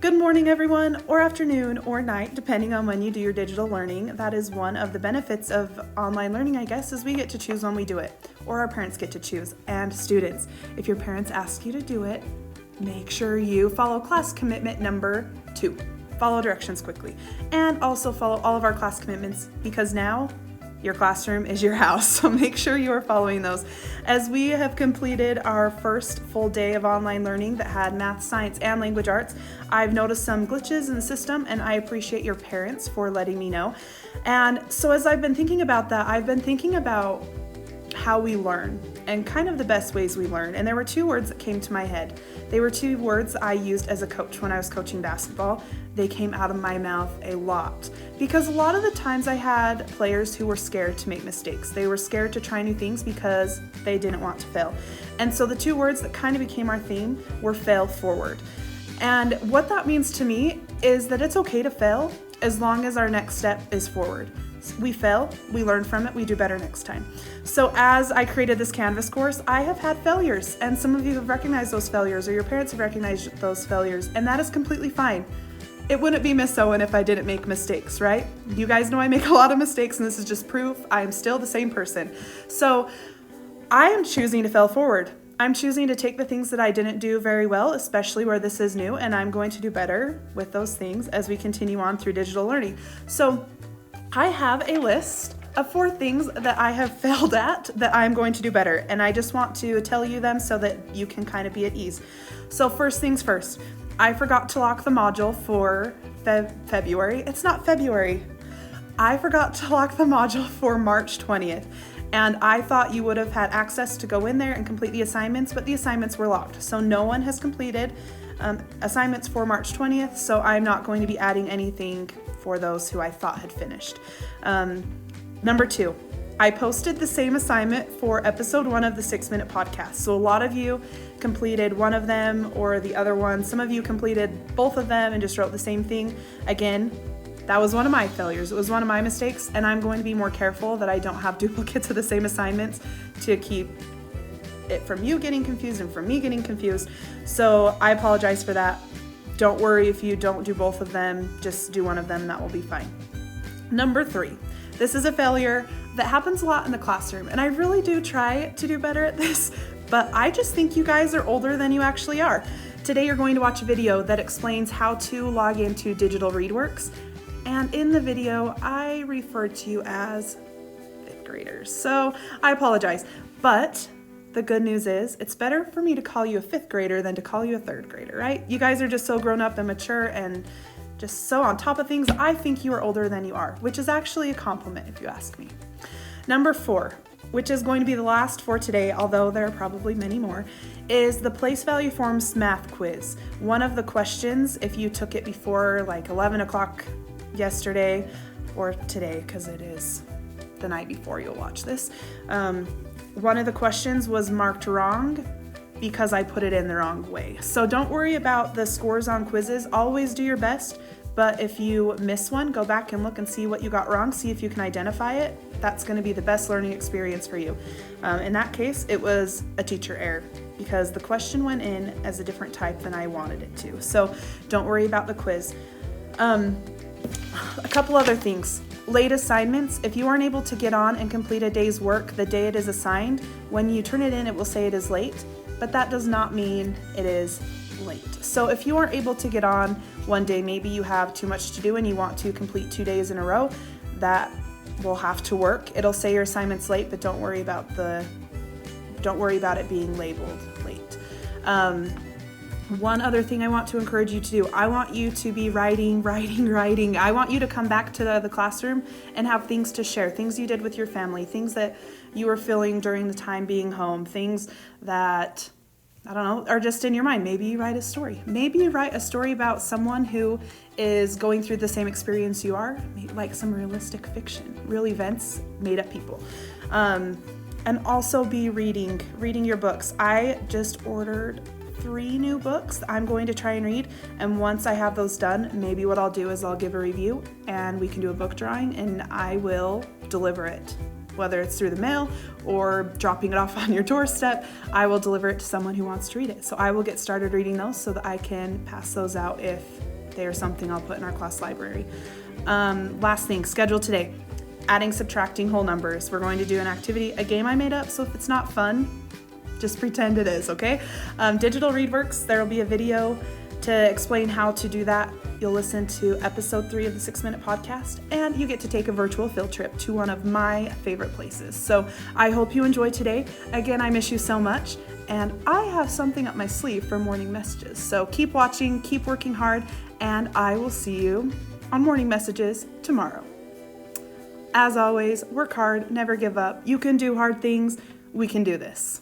Good morning, everyone, or afternoon, or night, depending on when you do your digital learning. That is one of the benefits of online learning, I guess, is we get to choose when we do it, or our parents get to choose. And students, if your parents ask you to do it, make sure you follow class commitment number 2. Follow directions quickly. And also follow all of our class commitments, because now your classroom is your house, so make sure you are following those. As we have completed our first full day of online learning that had math, science, and language arts, I've noticed some glitches in the system, and I appreciate your parents for letting me know. And so as I've been thinking about that, I've been thinking about how we learn and kind of the best ways we learn. And there were 2 words that came to my head. They were 2 words I used as a coach when I was coaching basketball. They came out of my mouth a lot because a lot of the times I had players who were scared to make mistakes. They were scared to try new things because they didn't want to fail. And so the 2 words that kind of became our theme were fail forward. And what that means to me is that it's okay to fail as long as our next step is forward. We fail, we learn from it, we do better next time. So as I created this Canvas course, I have had failures, and some of you have recognized those failures, or your parents have recognized those failures, and that is completely fine. It wouldn't be Miss Owen if I didn't make mistakes, right? You guys know I make a lot of mistakes, and this is just proof I am still the same person. So I am choosing to fail forward. I'm choosing to take the things that I didn't do very well, especially where this is new, and I'm going to do better with those things as we continue on through digital learning. So I have a list of 4 things that I have failed at that I'm going to do better, and I just want to tell you them so that you can kind of be at ease. So first things first, I forgot to lock the module for February. It's not February. I forgot to lock the module for March 20th, and I thought you would have had access to go in there and complete the assignments, but the assignments were locked. So no one has completed assignments for March 20th, so I'm not going to be adding anything for those who I thought had finished. Number 2, I posted the same assignment for episode 1 of the 6-Minute Podcast. So a lot of you completed one of them or the other one. Some of you completed both of them and just wrote the same thing. Again, that was one of my failures. It was one of my mistakes, and I'm going to be more careful that I don't have duplicates of the same assignments to keep it from you getting confused and from me getting confused. So I apologize for that. Don't worry if you don't do both of them, just do one of them, that will be fine. Number 3, this is a failure that happens a lot in the classroom, and I really do try to do better at this, but I just think you guys are older than you actually are. Today you're going to watch a video that explains how to log into Digital ReadWorks, and in the video I referred to you as 5th graders, so I apologize, but the good news is it's better for me to call you a 5th grader than to call you a 3rd grader, right? You guys are just so grown up and mature and just so on top of things. I think you are older than you are, which is actually a compliment if you ask me. Number 4, which is going to be the last for today, although there are probably many more, is the Place Value Forms math quiz. One of the questions, if you took it before like 11 o'clock yesterday or today, because it is the night before you'll watch this, one of the questions was marked wrong because I put it in the wrong way. So don't worry about the scores on quizzes. Always do your best, but if you miss one, go back and look and see what you got wrong, see if you can identify it. That's going to be the best learning experience for you. In that case, it was a teacher error because the question went in as a different type than I wanted it to. So don't worry about the quiz. A couple other things. Late assignments, if you aren't able to get on and complete a day's work the day it is assigned, when you turn it in, it will say it is late, but that does not mean it is late. So if you aren't able to get on one day, maybe you have too much to do and you want to complete 2 days in a row, that will have to work. It'll say your assignment's late, but don't worry about it being labeled late. One other thing I want to encourage you to do, I want you to be writing. I want you to come back to the classroom and have things to share, things you did with your family, things that you were feeling during the time being home, things that, I don't know, are just in your mind. Maybe you write a story. Maybe you write a story about someone who is going through the same experience you are, like some realistic fiction, real events, made up people. And also be reading your books. I just ordered 3 new books I'm going to try and read, and once I have those done, maybe what I'll do is I'll give a review and we can do a book drawing and I will deliver it Whether it's through the mail or dropping it off on your doorstep, I will deliver it to someone who wants to read it. So I will get started reading those so that I can pass those out if they are something I'll put in our class library. Last thing, schedule today. Adding, subtracting whole numbers. We're going to do an activity, a game I made up, so if it's not fun, just pretend it is, okay? Digital ReadWorks, there will be a video to explain how to do that. You'll listen to episode 3 of the 6 Minute Podcast, and you get to take a virtual field trip to one of my favorite places. So I hope you enjoy today. Again, I miss you so much, and I have something up my sleeve for morning messages. So keep watching, keep working hard, and I will see you on morning messages tomorrow. As always, work hard, never give up. You can do hard things. We can do this.